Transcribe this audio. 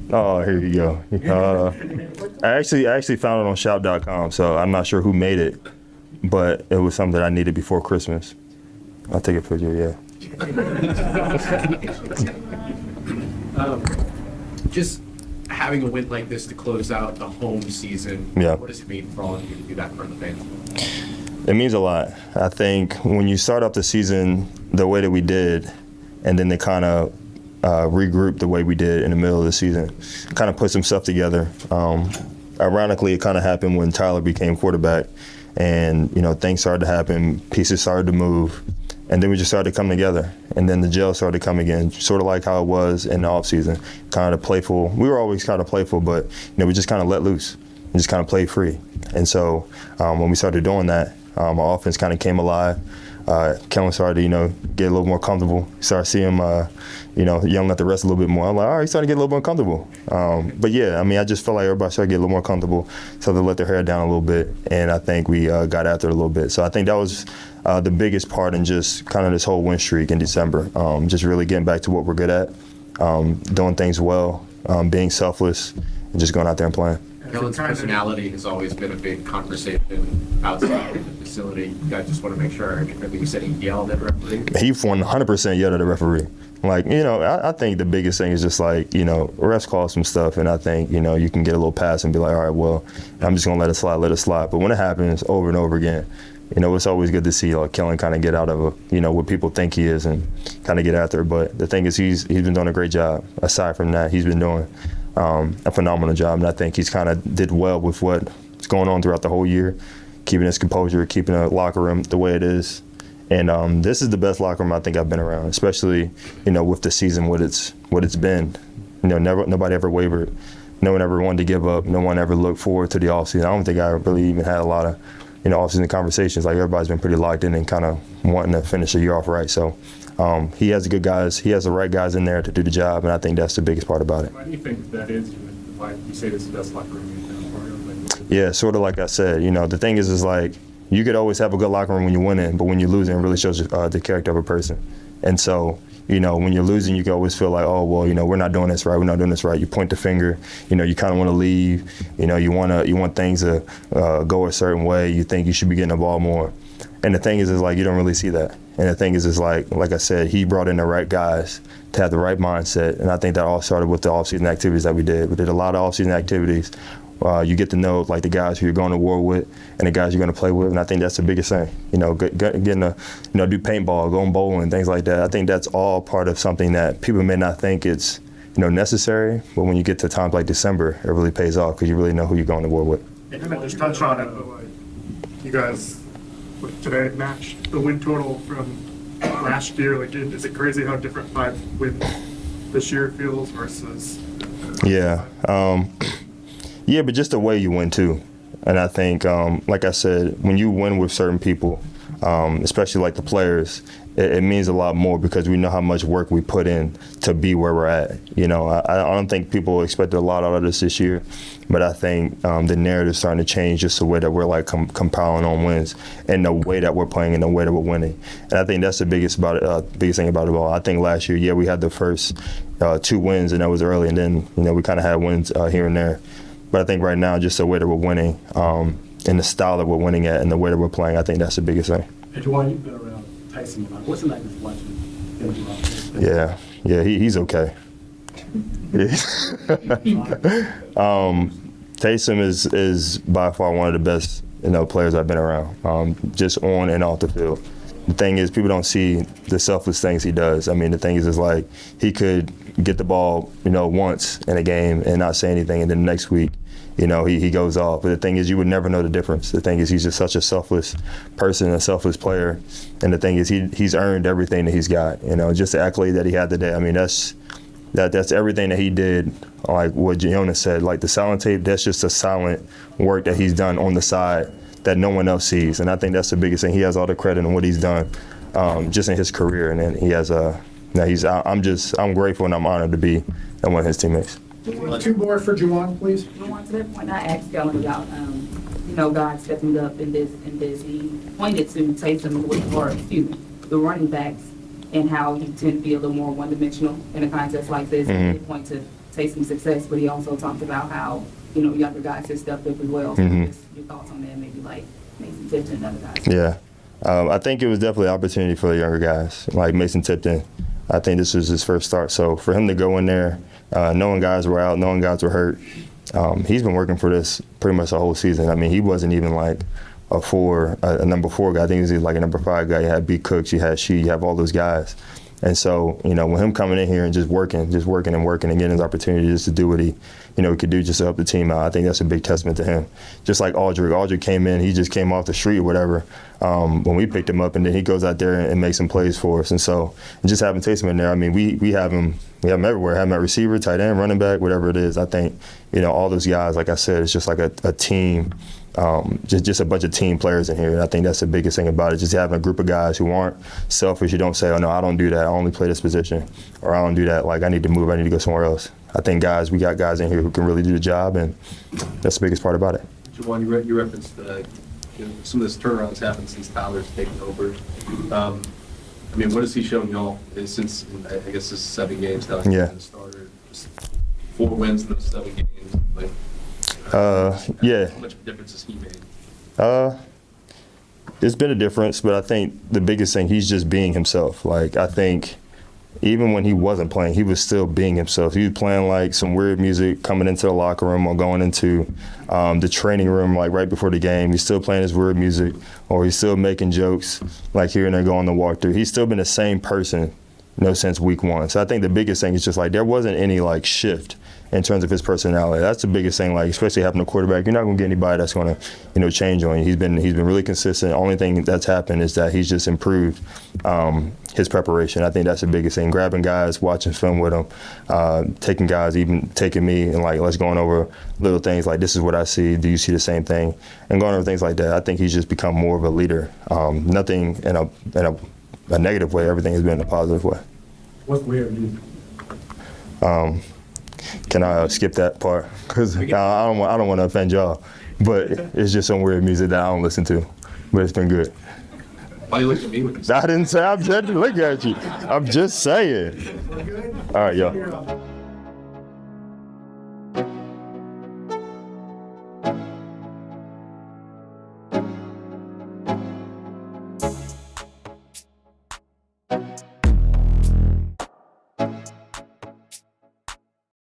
Oh, here you go. I actually found it on shop.com, so I'm not sure who made it, but it was something that I needed before Christmas. I'll take a picture, yeah. Just having a win like this to close out the home season, Yeah. What does it mean for all of you to do that for the fans? It means a lot. I think when you start off the season the way that we did, and then they kind of regroup the way we did in the middle of the season, kind of put some stuff together. Ironically, it kind of happened when Tyler became quarterback, and things started to happen, pieces started to move, and then we just started to come together. And then the gel started to come again, sort of like how it was in the offseason, kind of playful. We were always kind of playful, but we just kind of let loose and just kind of played free. And so when we started doing that, our offense kind of came alive. Kellen started to, get a little more comfortable. Started seeing him, yelling at the rest a little bit more. I'm like, all right, he's starting to get a little more comfortable. But yeah, I just felt like everybody started to get a little more comfortable, started to let their hair down a little bit, and I think we got after it a little bit. So I think that was the biggest part in just kind of this whole win streak in December. Just really getting back to what we're good at, doing things well, being selfless, and just going out there and playing. Kellen's personality has always been a big conversation outside of the facility. I just want to make sure, you said he yelled at the referee? He 100% yelled at the referee. I think the biggest thing is just refs call some stuff, and I think, you can get a little pass and be like, all right, well, I'm just going to let it slide. But when it happens over and over again, it's always good to see Kellen kind of get out of what people think he is and kind of get after it. But the thing is, he's been doing a great job. Aside from that, he's been doing a phenomenal job, and I think he's kind of did well with what's going on throughout the whole year, keeping his composure, keeping the locker room the way it is. And this is the best locker room I think I've been around, especially with the season what it's been. Nobody ever wavered. No one ever wanted to give up. No one ever looked forward to the offseason. I don't think I really even had a lot of offseason conversations. Everybody's been pretty locked in and kind of wanting to finish the year off right. So he has good guys. He has the right guys in there to do the job, and I think that's the biggest part about it. Why do you think that is? Why you say this is the best locker room you've been a part of? Yeah, sort of like I said. The thing is you could always have a good locker room when you're winning, but when you're losing, it really shows the character of a person. And so, when you're losing, you can always feel like, oh, well, we're not doing this right. We're not doing this right. You point the finger. You kind of want to leave. You want things to go a certain way. You think you should be getting the ball more. And the thing is you don't really see that. And the thing is like I said, he brought in the right guys to have the right mindset. And I think that all started with the offseason activities that we did. We did a lot of offseason activities. You get to know the guys who you're going to war with and the guys you're going to play with, and I think that's the biggest thing. Getting to do paintball, going bowling, things like that. I think that's all part of something that people may not think it's necessary, but when you get to times like December, it really pays off because you really know who you're going to war with. And then just touch on it, but you guys today matched the win total from last year. Is it crazy how different 5 wins this year feels versus? Yeah. Yeah, but just the way you win, too. And I think, like I said, when you win with certain people, especially the players, it means a lot more because we know how much work we put in to be where we're at. I don't think people expected a lot out of this year, but I think the narrative's starting to change just the way that we're compiling on wins and the way that we're playing and the way that we're winning. And I think that's the biggest thing about it all. I think last year, we had the first 2 wins, and that was early, and then we kind of had wins here and there. But I think right now, just the way that we're winning, and the style that we're winning at, and the way that we're playing, I think that's the biggest thing. And Juwan, you've been around Taysom. What's it like just watching him? Yeah, he's okay. Taysom is by far one of the best players I've been around, just on and off the field. The thing is, people don't see the selfless things he does. The thing is he could get the ball, once in a game and not say anything, and then the next week, he goes off. But the thing is, you would never know the difference. The thing is, he's just such a selfless person, a selfless player. And the thing is, he's earned everything that he's got. Just the accolade that he had today. That's everything that he did. Like what Jonas said, the silent tape. That's just a silent work that he's done on the side that no one else sees. And I think that's the biggest thing. He has all the credit on what he's done, just in his career. And then he has I'm grateful and I'm honored to be one of his teammates. 2 more for Juwan, please. Juwan, to that point, I asked Kellen about, God stepping up in this. He pointed to Taysom the running backs and how he tend to be a little more one-dimensional in a contest like this. Mm-hmm. He point to Taysom's success, but he also talked about how, you know, younger guys have stepped up as well. So just your thoughts on that, maybe like Mason Tipton and other guys. Yeah. I think it was definitely an opportunity for the younger guys, like Mason Tipton. I think this was his first start. So for him to go in there, knowing guys were out, knowing guys were hurt, he's been working for this pretty much the whole season. I mean, he wasn't even like a number 4 guy. I think he was like a number 5 guy. You had B. Cooks, you had Shough, you have all those guys. And so, you know, when him coming in here and just working and getting his opportunity just to do what he could do just to help the team out, I think that's a big testament to him. Just like Aldridge. Aldridge came in, he just came off the street or whatever when we picked him up, and then he goes out there and makes some plays for us. And so, just having Taysom in there, I mean, we have him everywhere. Have him at receiver, tight end, running back, whatever it is. I think, you know, all those guys, like I said, it's just like a team. Just a bunch of team players in here, and I think that's the biggest thing about it. Just having a group of guys who aren't selfish. You don't say, "Oh no, I don't do that. I only play this position," or "I don't do that. Like I need to move. I need to go somewhere else." I think we got guys in here who can really do the job, and that's the biggest part about it. Juwan, you referenced some of this turnaround's happened since Tyler's taken over. I mean, what has he shown y'all since I guess this is 7 games now? Yeah. The starter, just 4 wins in those 7 games. Like, yeah. How much difference has he made? It's been a difference, but I think the biggest thing, he's just being himself. Like, I think even when he wasn't playing, he was still being himself. He was playing like some weird music coming into the locker room or going into the training room like right before the game. He's still playing his weird music, or he's still making jokes like here and there going the walkthrough. He's still been the same person, since week 1. So I think the biggest thing is just like there wasn't any like shift in terms of his personality. That's the biggest thing, like especially having a quarterback. You're not going to get anybody that's going to, change on you. He's been really consistent. The only thing that's happened is that he's just improved his preparation. I think that's the biggest thing. Grabbing guys, watching film with them, taking guys, even taking me, and like let's going over little things like this is what I see. Do you see the same thing? And going over things like that. I think he's just become more of a leader. Nothing in a negative way. Everything has been in a positive way. What's weird music? Can I skip that part? Because I don't want to offend y'all. But it's just some weird music that I don't listen to. But it's been good. Why you look at me with this? I didn't say I'm just looking at you. I'm just saying. All right, y'all.